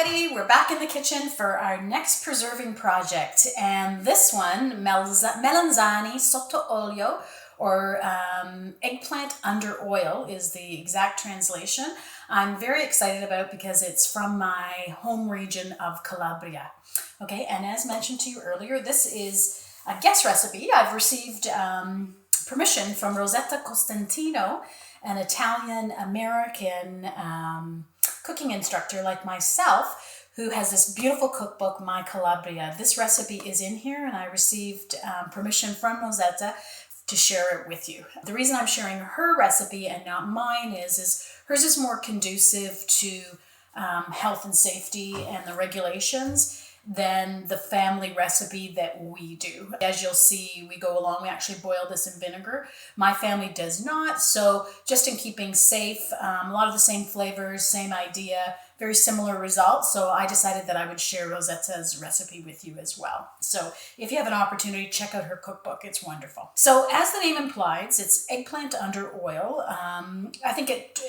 everybody, we're back in the kitchen for our next preserving project, and this one, Melanzane sott'olio, or eggplant under oil is the exact translation. I'm very excited about because it's from my home region of Calabria. Okay, and as mentioned to you earlier, this is a guest recipe. I've received permission from Rosetta Costantino, an Italian-American cooking instructor like myself, who has this beautiful cookbook, My Calabria. This recipe is in here, and I received permission from Rosetta to share it with you. The reason I'm sharing her recipe and not mine is hers is more conducive to health and safety and the regulations than the family recipe that we do. As you'll see, we go along, we actually boil this in vinegar. My family does not, so just in keeping safe, a lot of the same flavors, same idea, very similar results, so I decided that I would share Rosetta's recipe with you as well. So if you have an opportunity, check out her cookbook, it's wonderful. So as the name implies, it's eggplant under oil. I think it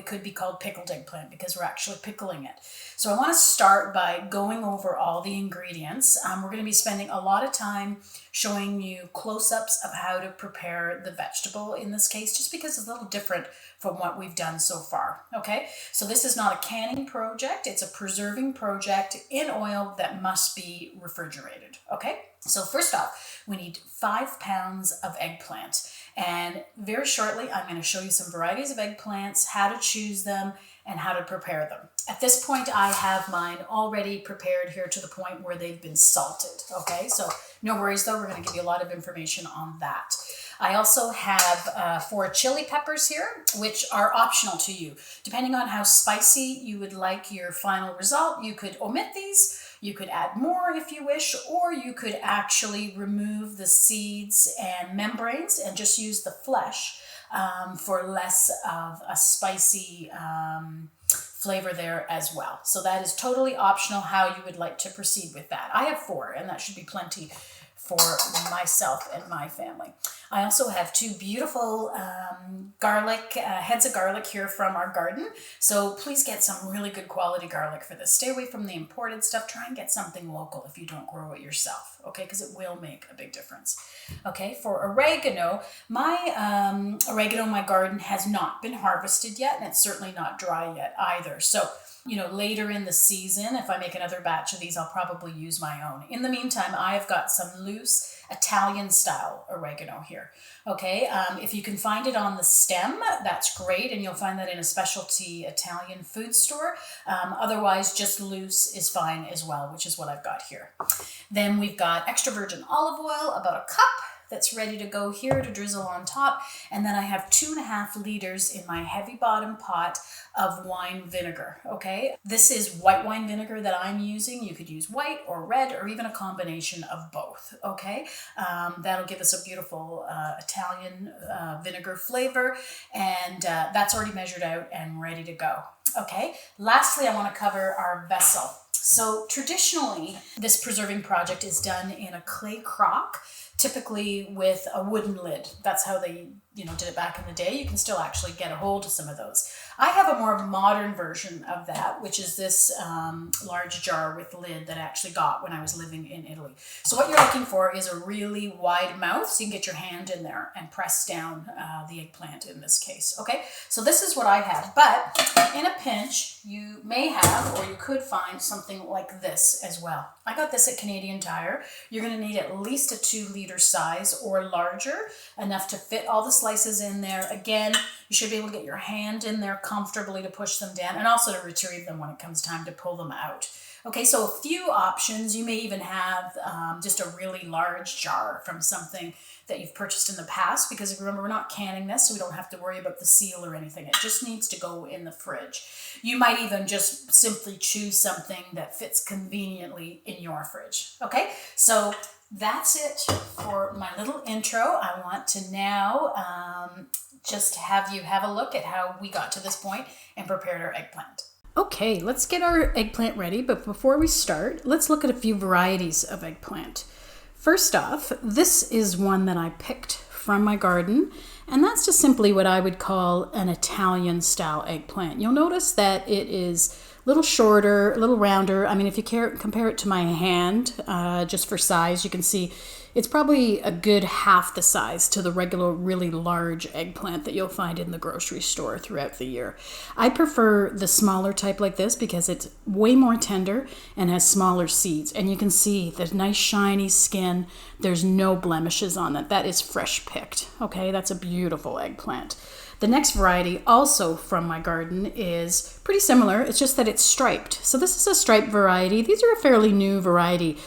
could be called pickled eggplant because we're actually pickling it. So I want to start by going over all the ingredients. We're going to be spending a lot of time showing you close-ups of how to prepare the vegetable in this case, just because it's a little different from what we've done so far, okay? So this is not a canning project, it's a preserving project in oil that must be refrigerated, okay? So first off, we need 5 pounds of eggplant. And very shortly, I'm going to show you some varieties of eggplants, how to choose them, and how to prepare them. At this point, I have mine already prepared here to the point where they've been salted, okay? So no worries though, we're going to give you a lot of information on that. I also have 4 chili peppers here, which are optional to you. Depending on how spicy you would like your final result, you could omit these, you could add more if you wish, or you could actually remove the seeds and membranes and just use the flesh for less of a spicy flavor there as well. So that is totally optional how you would like to proceed with that. I have 4, and that should be plenty for myself and my family. I also have 2 beautiful heads of garlic here from our garden. So please get some really good quality garlic for this. Stay away from the imported stuff. Try and get something local if you don't grow it yourself, okay? Because it will make a big difference. Okay, for oregano, my garden has not been harvested yet, and it's certainly not dry yet either. So later in the season, if I make another batch of these, I'll probably use my own. In the meantime, I've got some loose Italian-style oregano here. Okay, if you can find it on the stem, that's great, and you'll find that in a specialty Italian food store. Otherwise, just loose is fine as well, which is what I've got here. Then we've got extra virgin olive oil, about a cup. That's ready to go here to drizzle on top. And then I have 2.5 liters in my heavy bottom pot of wine vinegar, okay? This is white wine vinegar that I'm using. You could use white or red or even a combination of both, okay? That'll give us a beautiful Italian vinegar flavor, and that's already measured out and ready to go, okay? Lastly, I want to cover our vessel. So traditionally, this preserving project is done in a clay crock, typically with a wooden lid. That's how they, did it back in the day. You can still actually get a hold of some of those. I have a more modern version of that, which is this large jar with lid that I actually got when I was living in Italy. So what you're looking for is a really wide mouth so you can get your hand in there and press down the eggplant in this case. Okay, so this is what I have, but in a pinch, you may have, or you could find something like this as well. I got this at Canadian Tire. You're going to need at least a 2-liter size or larger, enough to fit all the slices in there. Again, you should be able to get your hand in there comfortably to push them down and also to retrieve them when it comes time to pull them out. Okay, so a few options. You may even have just a really large jar from something that you've purchased in the past, because remember, we're not canning this, so we don't have to worry about the seal or anything. It just needs to go in the fridge. You might even just simply choose something that fits conveniently in your fridge. Okay, so that's it for my little intro. I want to now just have you have a look at how we got to this point and prepared our eggplant. Okay, let's get our eggplant ready, but before we start, let's look at a few varieties of eggplant. First off, this is one that I picked from my garden, and that's just simply what I would call an Italian style eggplant. You'll notice that it is little shorter, a little rounder. I mean, if you compare it to my hand, just for size, you can see it's probably a good half the size to the regular really large eggplant that you'll find in the grocery store throughout the year. I prefer the smaller type like this because it's way more tender and has smaller seeds. And you can see the nice shiny skin. There's no blemishes on it. That is fresh picked. Okay, that's a beautiful eggplant. The next variety, also from my garden, is pretty similar. It's just that it's striped. So this is a striped variety. These are a fairly new variety.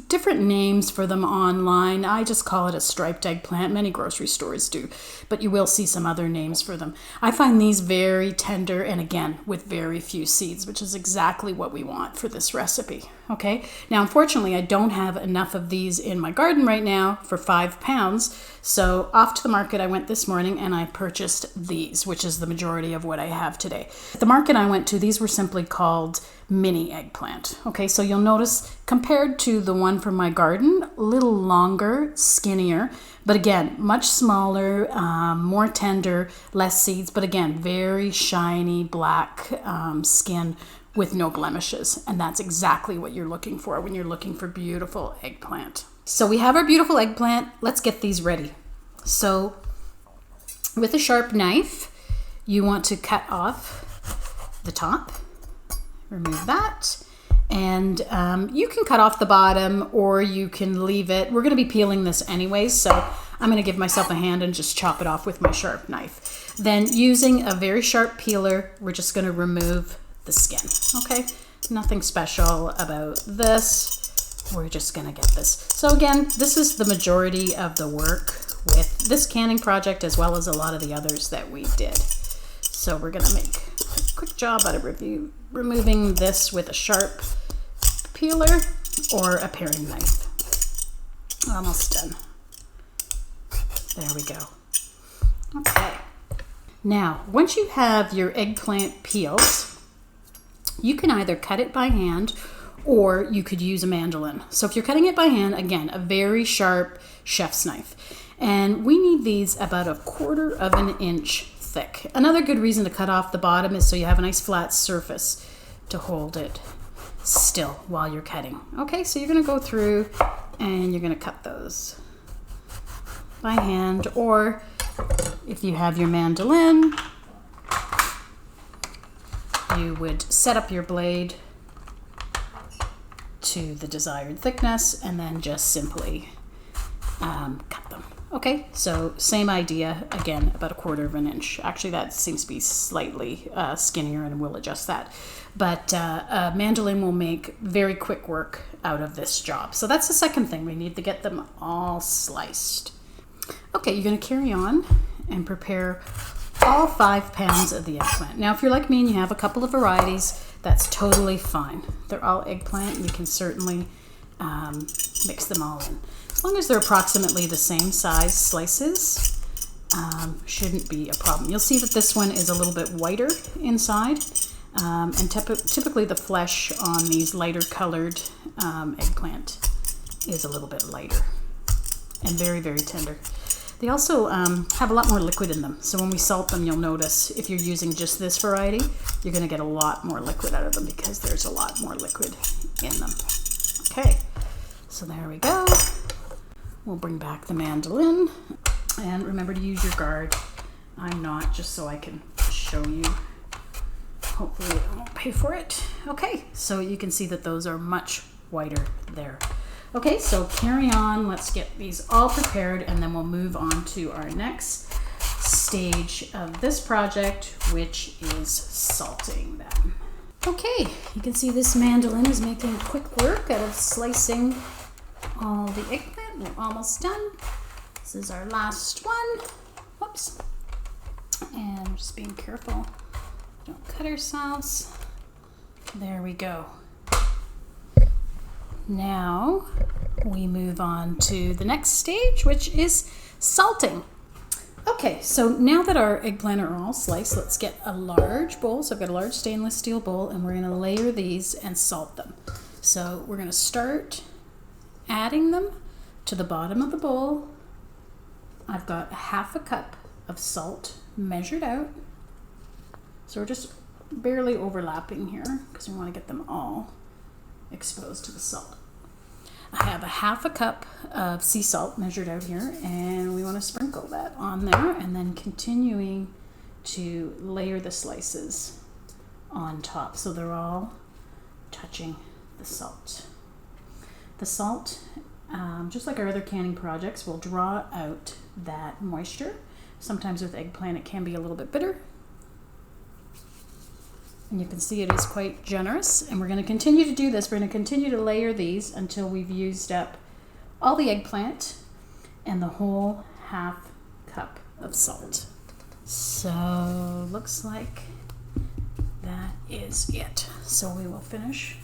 Different names for them online. I just call it a striped eggplant. Many grocery stores do, but you will see some other names for them. I find these very tender and again with very few seeds, which is exactly what we want for this recipe. Okay, now unfortunately I don't have enough of these in my garden right now for 5 pounds, so off to the market I went this morning and I purchased these, which is the majority of what I have today. At the market I went to, these were simply called mini eggplant. Okay, so you'll notice compared to the one from my garden, a little longer, skinnier, but again, much smaller, more tender, less seeds, but again, very shiny black skin with no blemishes. And that's exactly what you're looking for when you're looking for beautiful eggplant. So we have our beautiful eggplant. Let's get these ready. So with a sharp knife, you want to cut off the top. Remove that, and you can cut off the bottom or you can leave it. We're going to be peeling this anyways, so I'm going to give myself a hand and just chop it off with my sharp knife. Then using a very sharp peeler, we're just going to remove the skin. Okay, nothing special about this. We're just going to get this. So again, this is the majority of the work with this canning project as well as a lot of the others that we did. So we're going to make a quick job out of removing this with a sharp peeler or a paring knife. Almost done. There we go. Okay. Now, once you have your eggplant peeled, you can either cut it by hand or you could use a mandolin. So if you're cutting it by hand, again, a very sharp chef's knife. And we need these about 1/4 of an inch thick. Another good reason to cut off the bottom is so you have a nice flat surface to hold it still while you're cutting. Okay, so you're going to go through and you're going to cut those by hand, or if you have your mandolin, you would set up your blade to the desired thickness and then just simply cut them. Okay, so same idea, again, about 1/4 of an inch. Actually, that seems to be slightly skinnier and we'll adjust that. But a mandolin will make very quick work out of this job. So that's the second thing. We need to get them all sliced. Okay, you're going to carry on and prepare all 5 pounds of the eggplant. Now, if you're like me and you have a couple of varieties, that's totally fine. They're all eggplant. You can certainly mix them all in. As long as they're approximately the same size slices, shouldn't be a problem. You'll see that this one is a little bit whiter inside, and typically the flesh on these lighter colored eggplant is a little bit lighter and very, very tender. They also have a lot more liquid in them. So when we salt them, you'll notice if you're using just this variety, you're going to get a lot more liquid out of them because there's a lot more liquid in them. Okay, so there we go. We'll bring back the mandolin. And remember to use your guard. I'm not, just so I can show you. Hopefully I won't pay for it. Okay, so you can see that those are much whiter there. Okay, so carry on. Let's get these all prepared and then we'll move on to our next stage of this project, which is salting them. Okay, you can see this mandolin is making quick work out of slicing all the eggplant. We're almost done. This is our last one. Whoops. And just being careful, don't cut ourselves. There we go. Now we move on to the next stage, which is salting. Okay, so now that our eggplant are all sliced, let's get a large bowl. So I've got a large stainless steel bowl and we're going to layer these and salt them. So we're going to start adding them to the bottom of the bowl. I've got 1/2 cup of salt measured out. So we're just barely overlapping here because we want to get them all exposed to the salt. I have a half a cup of sea salt measured out here, and we want to sprinkle that on there and then continuing to layer the slices on top so they're all touching the salt. The salt, just like our other canning projects, will draw out that moisture. Sometimes with eggplant it can be a little bit bitter. And you can see it is quite generous, and we're going to continue to do this. We're going to continue to layer these until we've used up all the eggplant and the whole half cup of salt. So looks like that is it. So we will finish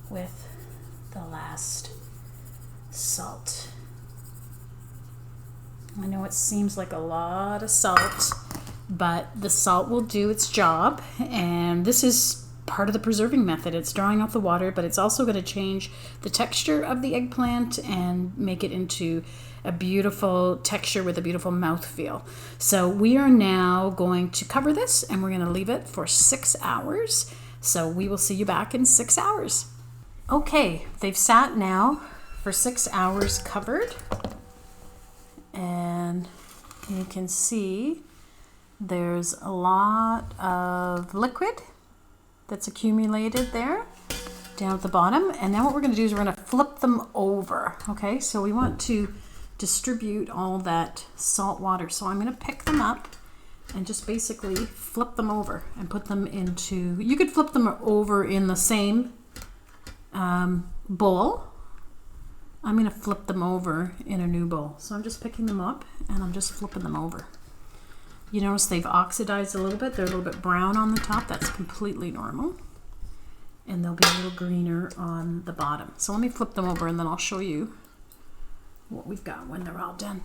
with the last salt. I know it seems like a lot of salt, but the salt will do its job, and this is part of the preserving method. It's drawing out the water, but it's also going to change the texture of the eggplant and make it into a beautiful texture with a beautiful mouthfeel. So we are now going to cover this, and we're going to leave it for 6 hours. So we will see you back in 6 hours. Okay, they've sat now for 6 hours covered, and you can see there's a lot of liquid that's accumulated there down at the bottom. And now what we're going to do is we're going to flip them over. Okay, so we want to distribute all that salt water. So I'm going to pick them up and just basically flip them over and put them into, you could flip them over in the same bowl. I'm going to flip them over in a new bowl. So I'm just picking them up and I'm just flipping them over. You notice they've oxidized a little bit. They're a little bit brown on the top. That's completely normal. And they'll be a little greener on the bottom. So let me flip them over and then I'll show you what we've got when they're all done.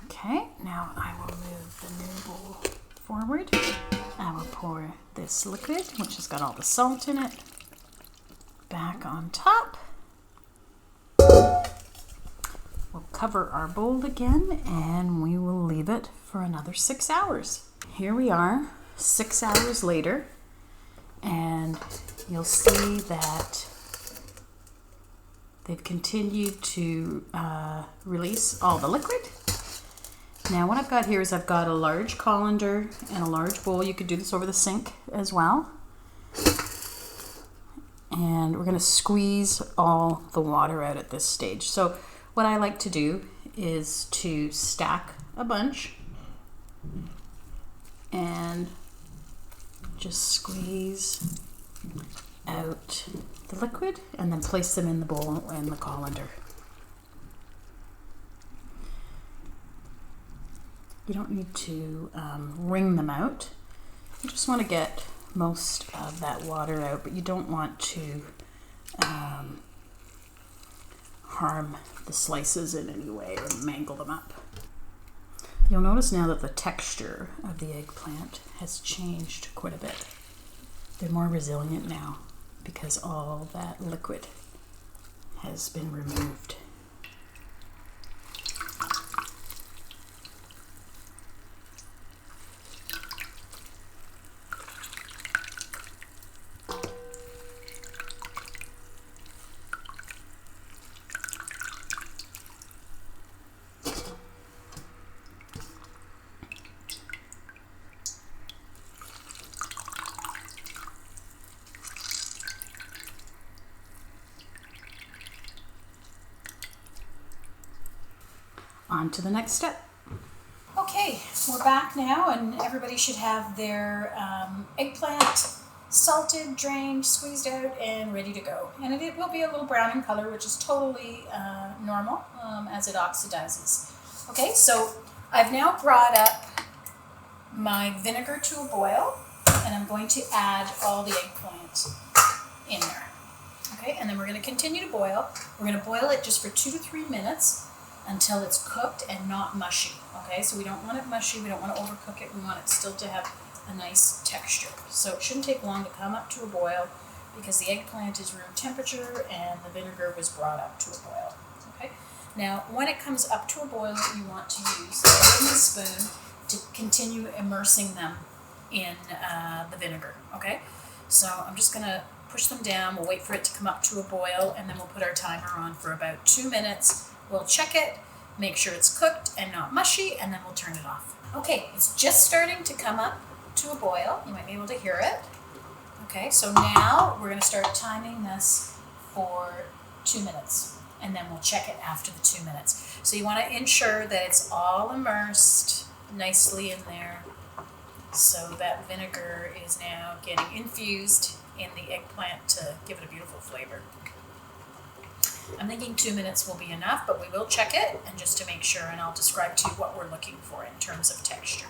Okay, now I will move the new bowl forward. I will pour this liquid, which has got all the salt in it, back on top. We'll cover our bowl again and we will leave it for another 6 hours. Here we are 6 hours later, and you'll see that they've continued to release all the liquid. Now what I've got here is I've got a large colander and a large bowl. You could do this over the sink as well. And we're going to squeeze all the water out at this stage. So what I like to do is to stack a bunch and just squeeze out the liquid and then place them in the bowl and the colander. You don't need to wring them out. You just want to get most of that water out, but you don't want to harm the slices in any way or mangle them up. You'll notice now that the texture of the eggplant has changed quite a bit. They're more resilient now because all that liquid has been removed. On to the next step. Okay, we're back now, and everybody should have their eggplant salted, drained, squeezed out, and ready to go. And it will be a little brown in color, which is totally normal as it oxidizes. Okay, so I've now brought up my vinegar to a boil, and I'm going to add all the eggplant in there. Okay, and then we're going to continue to boil. We're going to boil it just for 2 to 3 minutes until it's cooked and not mushy. Okay, so we don't want it mushy, we don't want to overcook it, we want it still to have a nice texture. So it shouldn't take long to come up to a boil because the eggplant is room temperature and the vinegar was brought up to a boil. Okay. Now, when it comes up to a boil, you want to use a wooden spoon to continue immersing them in the vinegar. Okay. So I'm just going to push them down. We'll wait for it to come up to a boil, and then we'll put our timer on for about 2 minutes. We'll check it, make sure it's cooked and not mushy, and then we'll turn it off. Okay, it's just starting to come up to a boil. You might be able to hear it. Okay, so now we're going to start timing this for 2 minutes, and then we'll check it after the 2 minutes. So you want to ensure that it's all immersed nicely in there, so that vinegar is now getting infused in the eggplant to give it a beautiful flavor. I'm thinking 2 minutes will be enough, but we will check it and just to make sure, and I'll describe to you what we're looking for in terms of texture.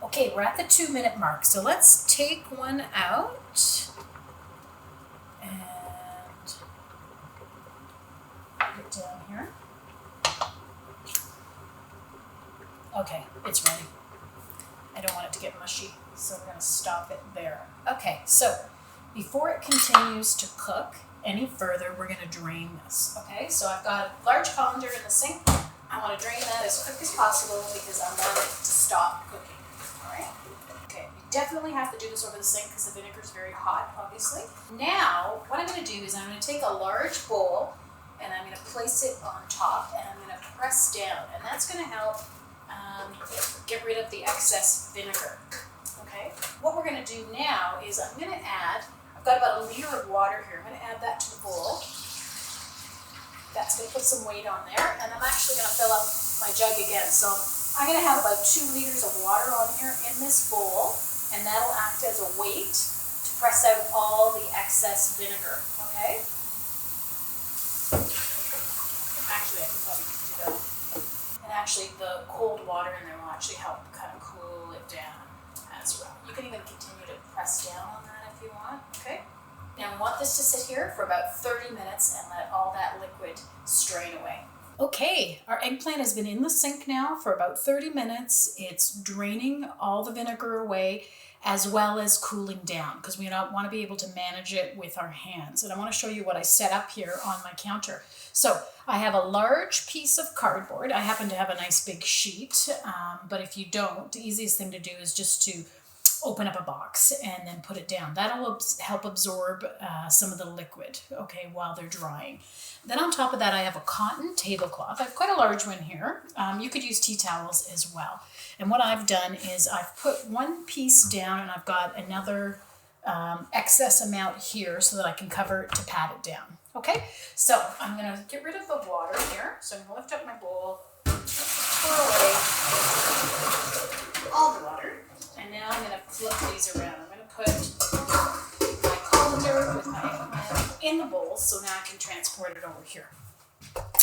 Okay, we're at the 2 minute mark, so let's take one out and put it down here. Okay, it's ready. I don't want it to get mushy, so we're going to stop it there. Okay, so before it continues to cook any further, we're going to drain this. Okay, so I've got a large colander in the sink. I want to drain that as quick as possible because I want it to stop cooking. All right. Okay, you definitely have to do this over the sink because the vinegar is very hot, obviously. Now, what I'm going to do is I'm going to take a large bowl and I'm going to place it on top and I'm going to press down, and that's going to help get rid of the excess vinegar. Okay. What we're going to do now is I'm going to add. I've got about 1 liter of water here. I'm going to add that to the bowl. That's going to put some weight on there. And I'm actually going to fill up my jug again. So I'm going to have about 2 liters of water on here in this bowl. And that'll act as a weight to press out all the excess vinegar. Okay? Actually, I can probably do that. And actually, the cold water in there will actually help kind of cool it down as well. You can even continue to press down on that if you want, okay? Now we want this to sit here for about 30 minutes and let all that liquid strain away. Okay, our eggplant has been in the sink now for about 30 minutes. It's draining all the vinegar away as well as cooling down because we want to be able to manage it with our hands. And I want to show you what I set up here on my counter. So I have a large piece of cardboard. I happen to have a nice big sheet, but if you don't, the easiest thing to do is just to open up a box and then put it down. That'll help absorb some of the liquid, okay, while they're drying. Then on top of that, I have a cotton tablecloth. I have quite a large one here. You could use tea towels as well. And what I've done is I've put one piece down and I've got another excess amount here so that I can cover it to pat it down. Okay, so I'm going to get rid of the water here. So I'm going to lift up my bowl, pour away all the water, and now I'm going to flip these around. I'm going to put my colander with my eggplant in the bowl so now I can transport it over here.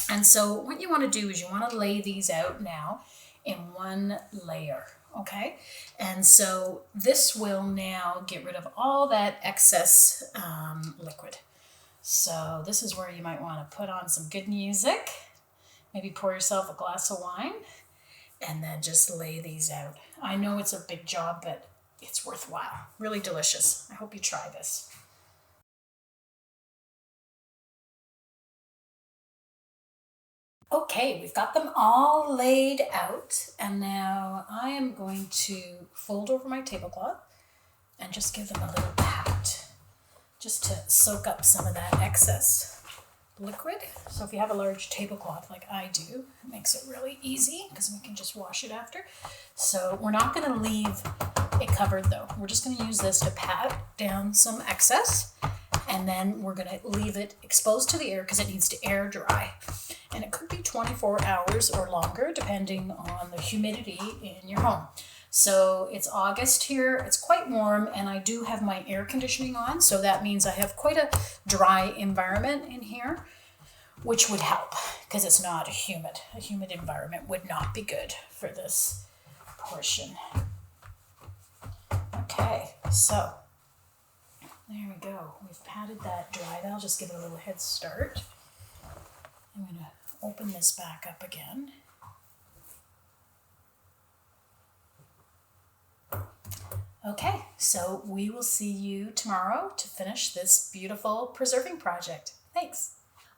And so what you want to do is you want to lay these out now in one layer. Okay, and so this will now get rid of all that excess liquid. So this is where you might want to put on some good music, maybe pour yourself a glass of wine, and then just lay these out. I know it's a big job, but it's worthwhile. Really delicious. I hope you try this. Okay, we've got them all laid out, and now I am going to fold over my tablecloth and just give them a little pat, just to soak up some of that excess liquid. So if you have a large tablecloth like I do, it makes it really easy because we can just wash it after. So we're not going to leave it covered though. We're just going to use this to pat down some excess, and then we're going to leave it exposed to the air because it needs to air dry. And it could be 24 hours or longer depending on the humidity in your home. So it's August here, it's quite warm, and I do have my air conditioning on, so that means I have quite a dry environment in here, which would help because it's not humid. A humid environment would not be good for this portion. Okay, so there we go. We've patted that dry. That'll just give it a little head start. I'm going to open this back up again. Okay, so we will see you tomorrow to finish this beautiful preserving project. Thanks.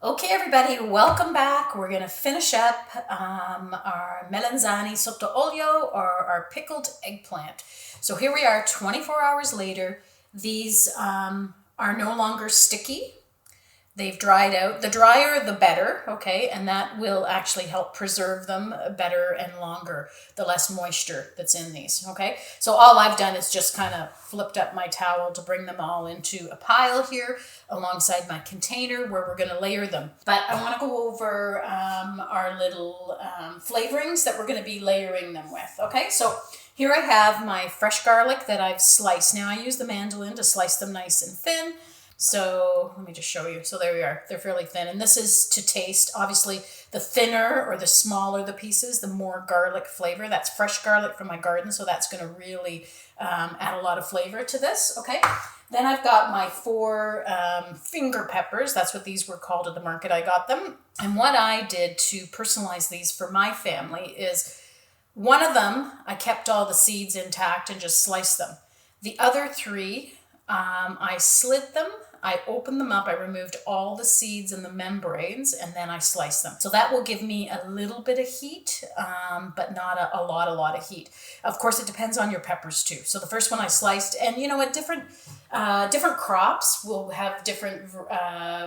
Okay, everybody, welcome back. We're going to finish up our Melanzane sott'olio, or our pickled eggplant. So here we are 24 hours later. These are no longer sticky. They've dried out. The drier, the better, okay? And that will actually help preserve them better and longer, the less moisture that's in these, okay? So all I've done is just kind of flipped up my towel to bring them all into a pile here alongside my container where we're gonna layer them. But I wanna go over our little flavorings that we're gonna be layering them with, okay? So here I have my fresh garlic that I've sliced. Now I use the mandolin to slice them nice and thin. So let me just show you. So there we are. They're fairly thin. And this is to taste. Obviously, the thinner or the smaller the pieces, the more garlic flavor. That's fresh garlic from my garden. So that's going to really add a lot of flavor to this. Okay. Then I've got my 4 finger peppers. That's what these were called at the market I got them. And what I did to personalize these for my family is one of them, I kept all the seeds intact and just sliced them. The other 3, I slit them, I opened them up, I removed all the seeds and the membranes, and then I sliced them. So that will give me a little bit of heat, but not a lot of heat. Of course, it depends on your peppers too. So the first one I sliced, and you know what, different crops will have different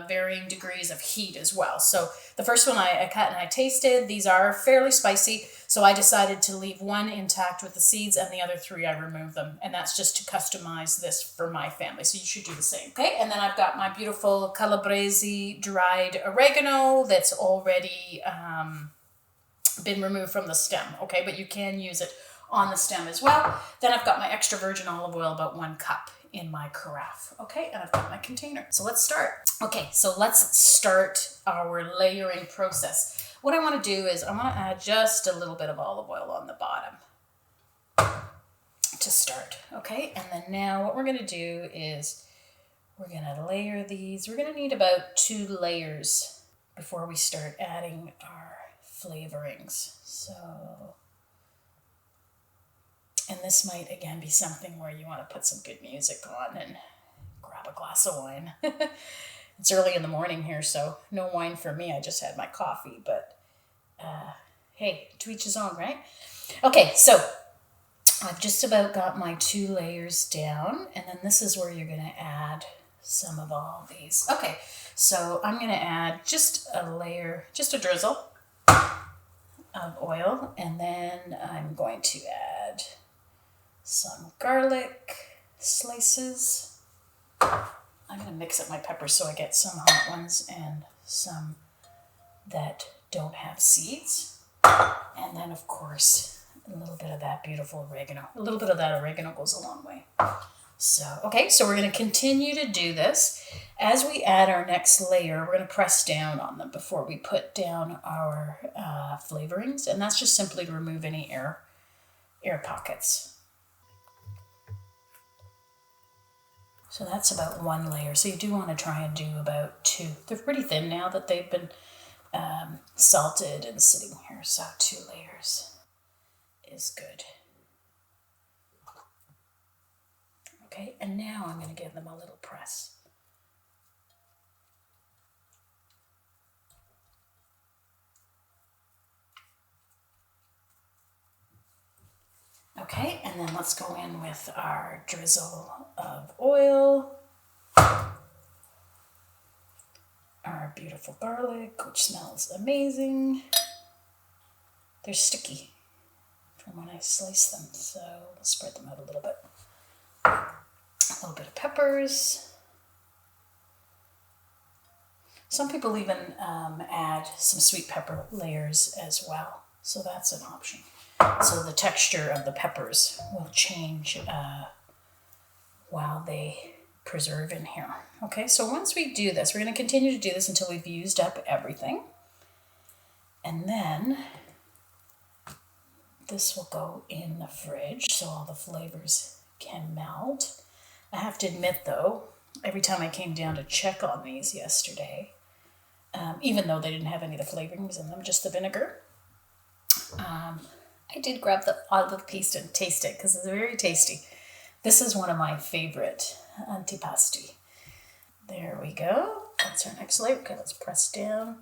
varying degrees of heat as well. So the first one I cut and I tasted. These are fairly spicy, so I decided to leave one intact with the seeds, and the other 3 I removed them. And that's just to customize this for my family. So you should do the same. Okay, and then I've got my beautiful calabrese dried oregano that's already been removed from the stem. Okay, but you can use it on the stem as well. Then I've got my extra virgin olive oil, about 1 cup in my carafe. Okay, and I've got my container. So let's start. Okay, so let's start our layering process. What I want to do is I want to add just a little bit of olive oil on the bottom to start. Okay, and then now what we're going to do is we're going to layer these. We're going to need about 2 layers before we start adding our flavorings. So, and this might again be something where you want to put some good music on and grab a glass of wine. It's early in the morning here, so no wine for me. I just had my coffee, but hey, to each his own, right? Okay, so I've just about got my 2 layers down, and then this is where you're going to add some of all these. Okay, so I'm going to add just a layer, just a drizzle of oil, and then I'm going to add some garlic slices. I'm going to mix up my peppers so I get some hot ones and some that don't have seeds. And then, of course, a little bit of that beautiful oregano. A little bit of that oregano goes a long way. So, okay, so we're going to continue to do this. As we add our next layer, we're going to press down on them before we put down our flavorings. And that's just simply to remove any air pockets. So that's about 1 layer. So you do want to try and do about 2. They're pretty thin now that they've been salted and sitting here. So 2 layers is good. Okay, and now I'm going to give them a little press. Okay, and then let's go in with our drizzle of oil, our beautiful garlic, which smells amazing. They're sticky from when I slice them, so we'll spread them out a little bit. A little bit of peppers. Some people even add some sweet pepper layers as well, so that's an option. So the texture of the peppers will change while they preserve in here. Okay, so once we do this, we're going to continue to do this until we've used up everything. And then this will go in the fridge so all the flavors can melt. I have to admit though, every time I came down to check on these yesterday, even though they didn't have any of the flavorings in them, just the vinegar, I did grab the olive piece and taste it because it's very tasty. This is one of my favorite antipasti. There we go. That's our next layer. Okay, let's press down.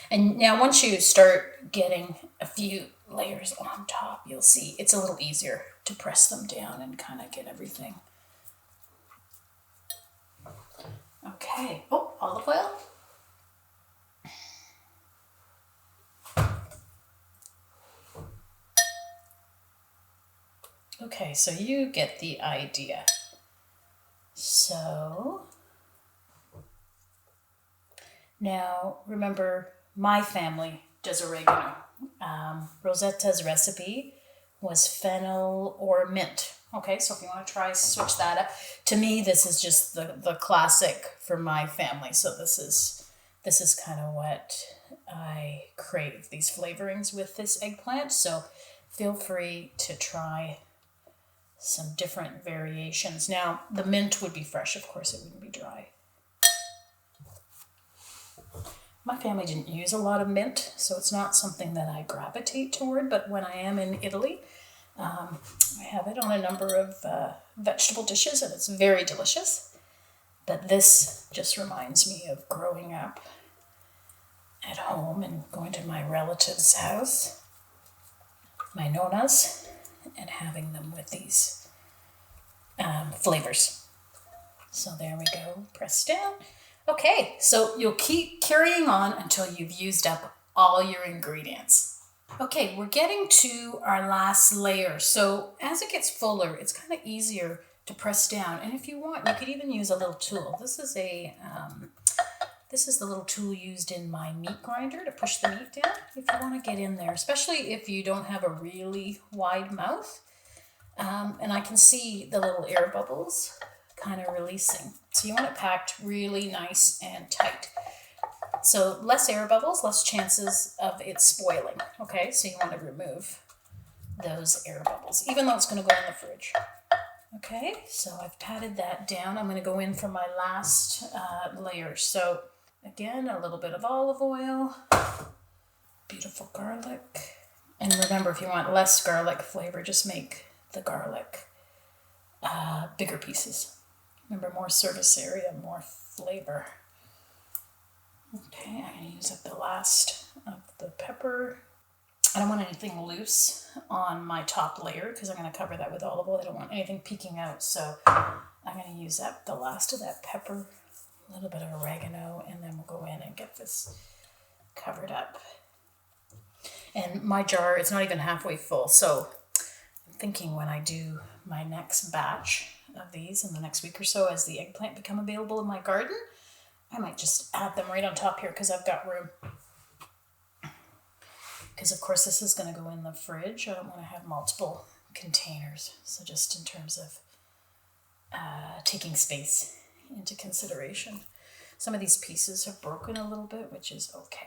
And now once you start getting a few layers on top, you'll see it's a little easier to press them down and kind of get everything. Okay. Oh, olive oil. Okay, so you get the idea. So now remember, my family does oregano. Rosetta's recipe was fennel or mint. Okay, so if you want to try, switch that up. To me, this is just the classic for my family. So this is kind of what I crave, these flavorings with this eggplant. So feel free to try some different variations. Now, the mint would be fresh, of course, it wouldn't be dry. My family didn't use a lot of mint, so it's not something that I gravitate toward, but when I am in Italy, I have it on a number of vegetable dishes, and it's very delicious. But this just reminds me of growing up at home and going to my relatives' house, my nonas, and having them with these flavors. So there we go, press down. Okay, so you'll keep carrying on until you've used up all your ingredients. Okay, we're getting to our last layer. So as it gets fuller, it's kind of easier to press down. And if you want, you could even use a little tool. This is the little tool used in my meat grinder to push the meat down if you want to get in there, especially if you don't have a really wide mouth. And I can see the little air bubbles kind of releasing. So you want it packed really nice and tight. So less air bubbles, less chances of it spoiling. Okay, so you want to remove those air bubbles, even though it's going to go in the fridge. Okay, so I've patted that down. I'm going to go in for my last layer. So again, a little bit of olive oil, beautiful garlic. And remember, if you want less garlic flavor, just make the garlic bigger pieces. Remember, more surface area, more flavor. Okay, I'm going to use up the last of the pepper. I don't want anything loose on my top layer because I'm going to cover that with olive oil. I don't want anything peeking out, so I'm going to use up the last of that pepper, a little bit of oregano, and then we'll go in and get this covered up. And my jar, it's not even halfway full, so I'm thinking when I do my next batch of these in the next week or so, as the eggplant become available in my garden, I might just add them right on top here because I've got room. Because of course this is going to go in the fridge. I don't want to have multiple containers. So just in terms of taking space into consideration. Some of these pieces have broken a little bit, which is okay.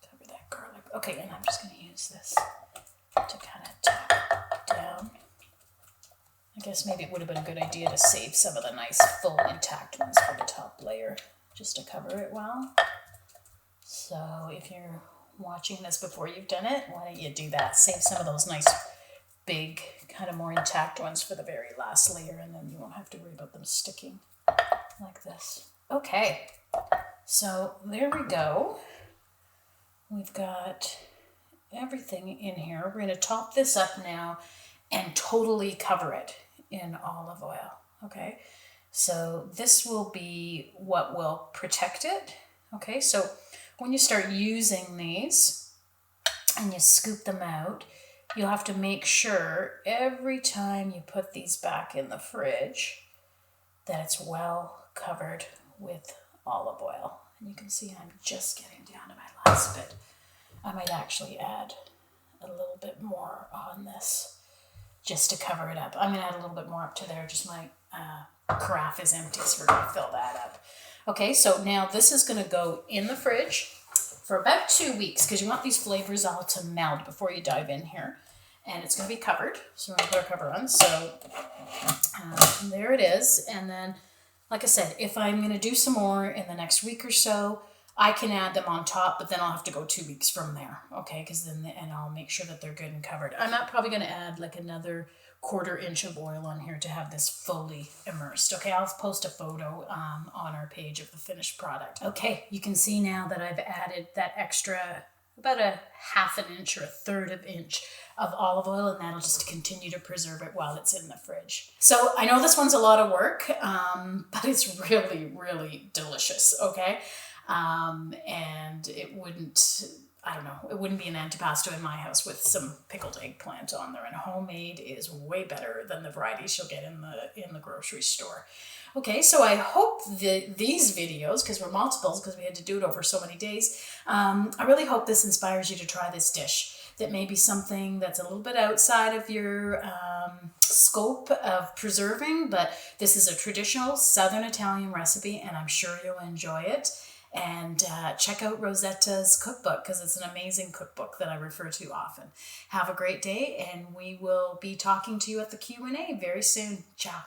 Cover that garlic. Okay, and I'm just going to use this to kind of tap down. I guess maybe it would have been a good idea to save some of the nice full intact ones for the top layer, just to cover it well. So if you're watching this before you've done it, why don't you do that? Save some of those nice big, kind of more intact ones for the very last layer, and then you won't have to worry about them sticking like this. Okay, so there we go. We've got everything in here. We're going to top this up now and totally cover it in olive oil. Okay, so this will be what will protect it. Okay, so when you start using these and you scoop them out, you'll have to make sure every time you put these back in the fridge that it's well covered with olive oil. And you can see I'm just getting down to my last bit. I might actually add a little bit more on this just to cover it up. I'm going to add a little bit more up to there. Just my carafe is empty, so we're going to fill that up. Okay, so now this is going to go in the fridge for about 2 weeks because you want these flavors all to meld before you dive in here. And it's going to be covered, so we're going to put our cover on. So there it is. And then, like I said, if I'm going to do some more in the next week or so, I can add them on top, but then I'll have to go 2 weeks from there, okay? Because then, and I'll make sure that they're good and covered. I'm not probably going to add like another 1/4 inch of oil on here to have this fully immersed. Okay, I'll post a photo on our page of the finished product. Okay, you can see now that I've added that extra, about a 1/2 inch or a 1/3 of inch of olive oil, and that'll just continue to preserve it while it's in the fridge. So I know this one's a lot of work, but it's really, really delicious, okay? And it wouldn't, I don't know, it wouldn't be an antipasto in my house with some pickled eggplant on there, and homemade is way better than the varieties you'll get in the grocery store. Okay, so I hope that these videos, because we're multiples, because we had to do it over so many days, I really hope this inspires you to try this dish. That may be something that's a little bit outside of your scope of preserving, but this is a traditional Southern Italian recipe, and I'm sure you'll enjoy it. And check out Rosetta's cookbook, because it's an amazing cookbook that I refer to often. Have a great day, and we will be talking to you at the Q&A very soon. Ciao.